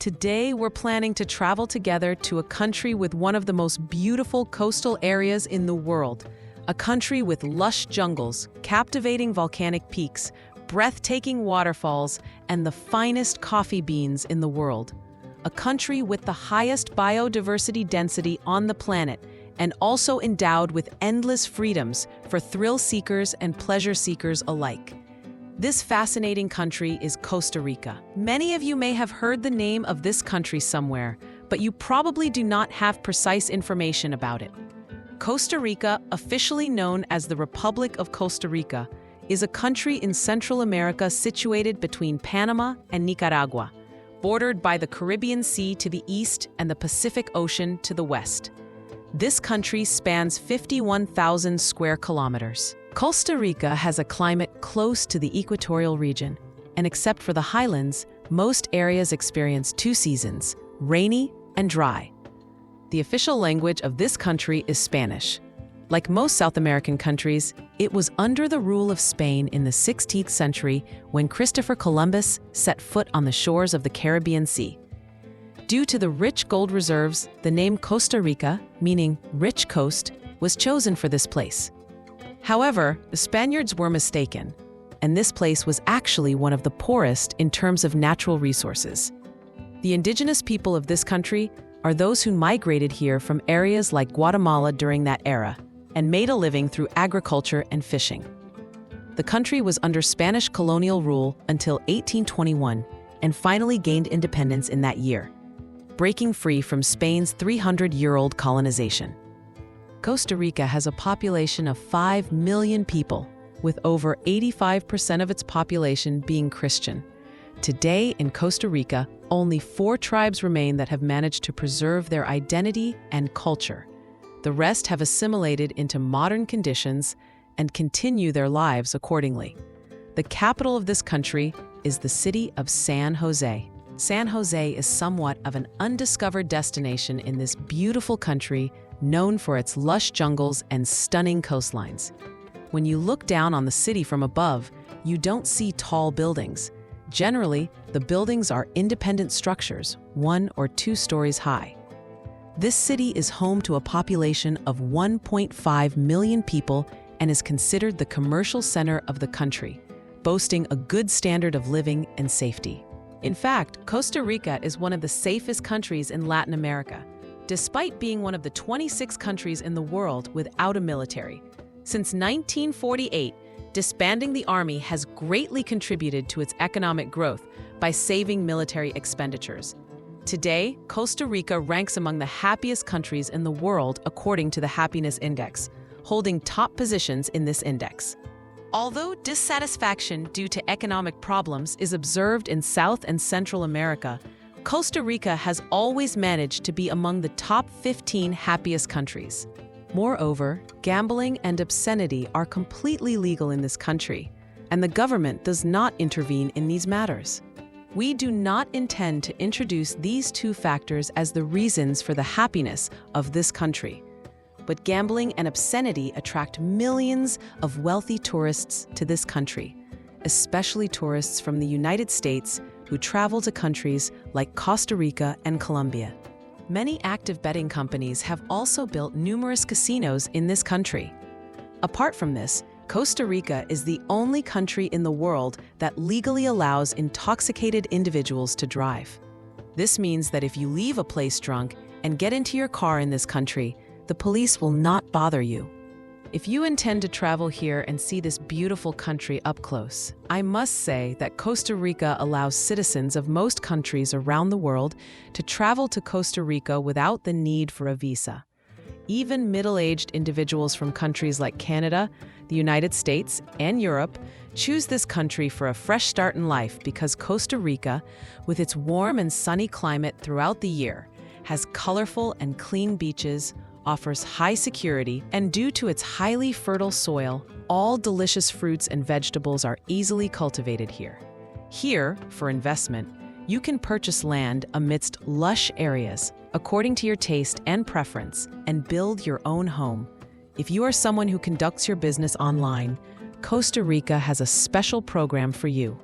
Today we're planning to travel together to a country with one of the most beautiful coastal areas in the world. A country with lush jungles, captivating volcanic peaks, breathtaking waterfalls, and the finest coffee beans in the world. A country with the highest biodiversity density on the planet, and also endowed with endless freedoms for thrill seekers and pleasure seekers alike. This fascinating country is Costa Rica. Many of you may have heard the name of this country somewhere, but you probably do not have precise information about it. Costa Rica, officially known as the Republic of Costa Rica, is a country in Central America situated between Panama and Nicaragua, bordered by the Caribbean Sea to the east and the Pacific Ocean to the west. This country spans 51,000 square kilometers. Costa Rica has a climate close to the equatorial region, and except for the highlands, most areas experience two seasons, rainy and dry. The official language of this country is Spanish. Like most South American countries, it was under the rule of Spain in the 16th century when Christopher Columbus set foot on the shores of the Caribbean Sea. Due to the rich gold reserves, the name Costa Rica, meaning rich coast, was chosen for this place. However, the Spaniards were mistaken, and this place was actually one of the poorest in terms of natural resources. The indigenous people of this country are those who migrated here from areas like Guatemala during that era and made a living through agriculture and fishing. The country was under Spanish colonial rule until 1821 and finally gained independence in that year, breaking free from Spain's 300-year-old colonization. Costa Rica has a population of 5 million people, with over 85% of its population being Christian. Today in Costa Rica, only 4 tribes remain that have managed to preserve their identity and culture. The rest have assimilated into modern conditions and continue their lives accordingly. The capital of this country is the city of San Jose. San Jose is somewhat of an undiscovered destination in this beautiful country known for its lush jungles and stunning coastlines. When you look down on the city from above, you don't see tall buildings. Generally, the buildings are independent structures, 1 or 2 stories high. This city is home to a population of 1.5 million people and is considered the commercial center of the country, boasting a good standard of living and safety. In fact, Costa Rica is one of the safest countries in Latin America, despite being one of the 26 countries in the world without a military. Since 1948, disbanding the army has greatly contributed to its economic growth by saving military expenditures. Today, Costa Rica ranks among the happiest countries in the world according to the Happiness Index, holding top positions in this index. Although dissatisfaction due to economic problems is observed in South and Central America, Costa Rica has always managed to be among the top 15 happiest countries. Moreover, gambling and obscenity are completely legal in this country, and the government does not intervene in these matters. We do not intend to introduce these 2 factors as the reasons for the happiness of this country. But gambling and obscenity attract millions of wealthy tourists to this country, especially tourists from the United States who travel to countries like Costa Rica and Colombia. Many active betting companies have also built numerous casinos in this country. Apart from this, Costa Rica is the only country in the world that legally allows intoxicated individuals to drive. This means that if you leave a place drunk and get into your car in this country, the police will not bother you. If you intend to travel here and see this beautiful country up close, I must say that Costa Rica allows citizens of most countries around the world to travel to Costa Rica without the need for a visa. Even middle-aged individuals from countries like Canada, the United States, and Europe choose this country for a fresh start in life because Costa Rica, with its warm and sunny climate throughout the year, has colorful and clean beaches, offers high security, and due to its highly fertile soil, all delicious fruits and vegetables are easily cultivated here. Here, for investment, you can purchase land amidst lush areas, according to your taste and preference, and build your own home. If you are someone who conducts your business online, Costa Rica has a special program for you.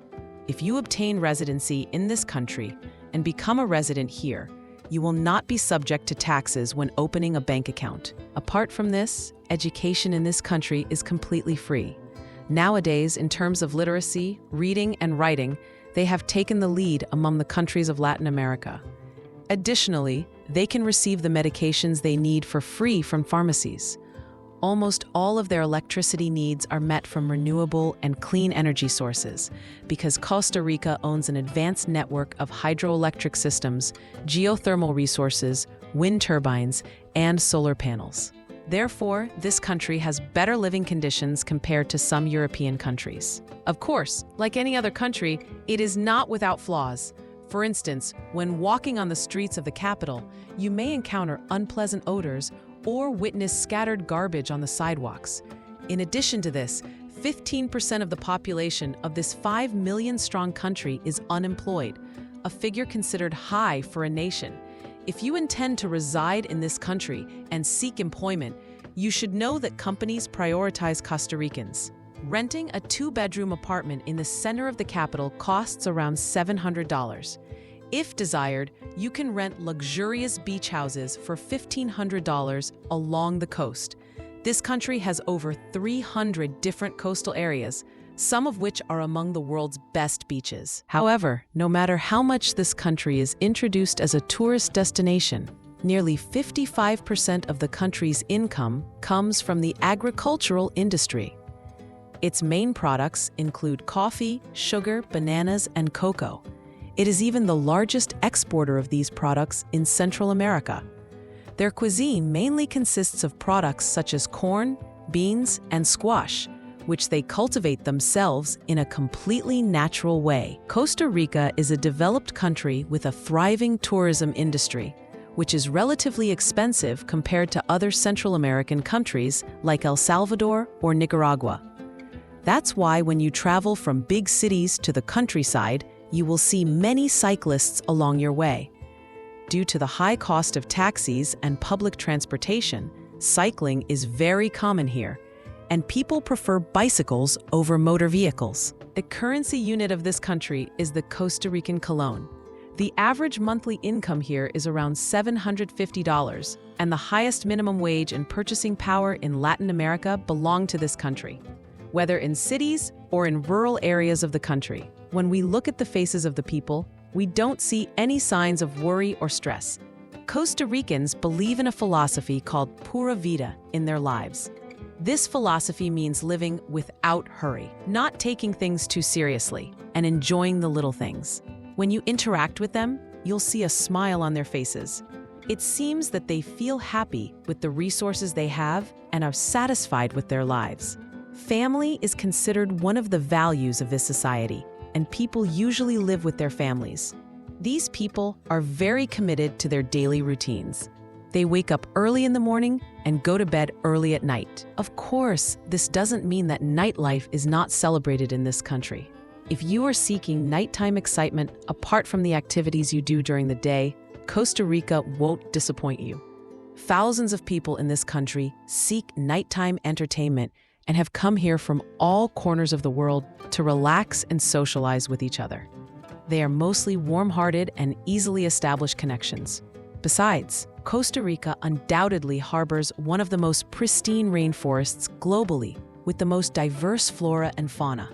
If you obtain residency in this country and become a resident here, you will not be subject to taxes when opening a bank account. Apart from this, education in this country is completely free. Nowadays, in terms of literacy, reading, and writing, they have taken the lead among the countries of Latin America. Additionally, they can receive the medications they need for free from pharmacies. Almost all of their electricity needs are met from renewable and clean energy sources because Costa Rica owns an advanced network of hydroelectric systems, geothermal resources, wind turbines, and solar panels. Therefore, this country has better living conditions compared to some European countries. Of course, like any other country, it is not without flaws. For instance, when walking on the streets of the capital, you may encounter unpleasant odors or witness scattered garbage on the sidewalks. In addition to this, 15% of the population of this 5 million-strong country is unemployed, a figure considered high for a nation. If you intend to reside in this country and seek employment, you should know that companies prioritize Costa Ricans. Renting a 2-bedroom apartment in the center of the capital costs around $700. If desired, you can rent luxurious beach houses for $1,500 along the coast. This country has over 300 different coastal areas, some of which are among the world's best beaches. However, no matter how much this country is introduced as a tourist destination, nearly 55% of the country's income comes from the agricultural industry. Its main products include coffee, sugar, bananas, and cocoa. It is even the largest exporter of these products in Central America. Their cuisine mainly consists of products such as corn, beans, and squash, which they cultivate themselves in a completely natural way. Costa Rica is a developed country with a thriving tourism industry, which is relatively expensive compared to other Central American countries like El Salvador or Nicaragua. That's why when you travel from big cities to the countryside, you will see many cyclists along your way. Due to the high cost of taxis and public transportation, cycling is very common here, and people prefer bicycles over motor vehicles. The currency unit of this country is the Costa Rican colon. The average monthly income here is around $750, and the highest minimum wage and purchasing power in Latin America belong to this country, whether in cities or in rural areas of the country. When we look at the faces of the people, we don't see any signs of worry or stress. Costa Ricans believe in a philosophy called pura vida in their lives. This philosophy means living without hurry, not taking things too seriously, and enjoying the little things. When you interact with them, you'll see a smile on their faces. It seems that they feel happy with the resources they have and are satisfied with their lives. Family is considered one of the values of this society, and people usually live with their families. These people are very committed to their daily routines. They wake up early in the morning and go to bed early at night. Of course, this doesn't mean that nightlife is not celebrated in this country. If you are seeking nighttime excitement apart from the activities you do during the day, Costa Rica won't disappoint you. Thousands of people in this country seek nighttime entertainment and have come here from all corners of the world to relax and socialize with each other. They are mostly warm-hearted and easily established connections. Besides, Costa Rica undoubtedly harbors one of the most pristine rainforests globally, with the most diverse flora and fauna.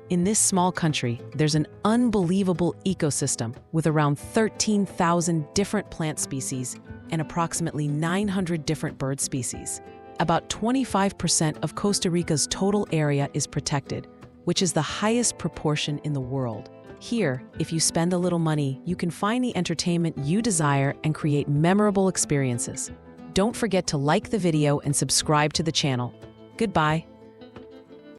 In this small country, there's an unbelievable ecosystem with around 13,000 different plant species and approximately 900 different bird species. About 25% of Costa Rica's total area is protected, which is the highest proportion in the world. Here, if you spend a little money, you can find the entertainment you desire and create memorable experiences. Don't forget to like the video and subscribe to the channel. Goodbye.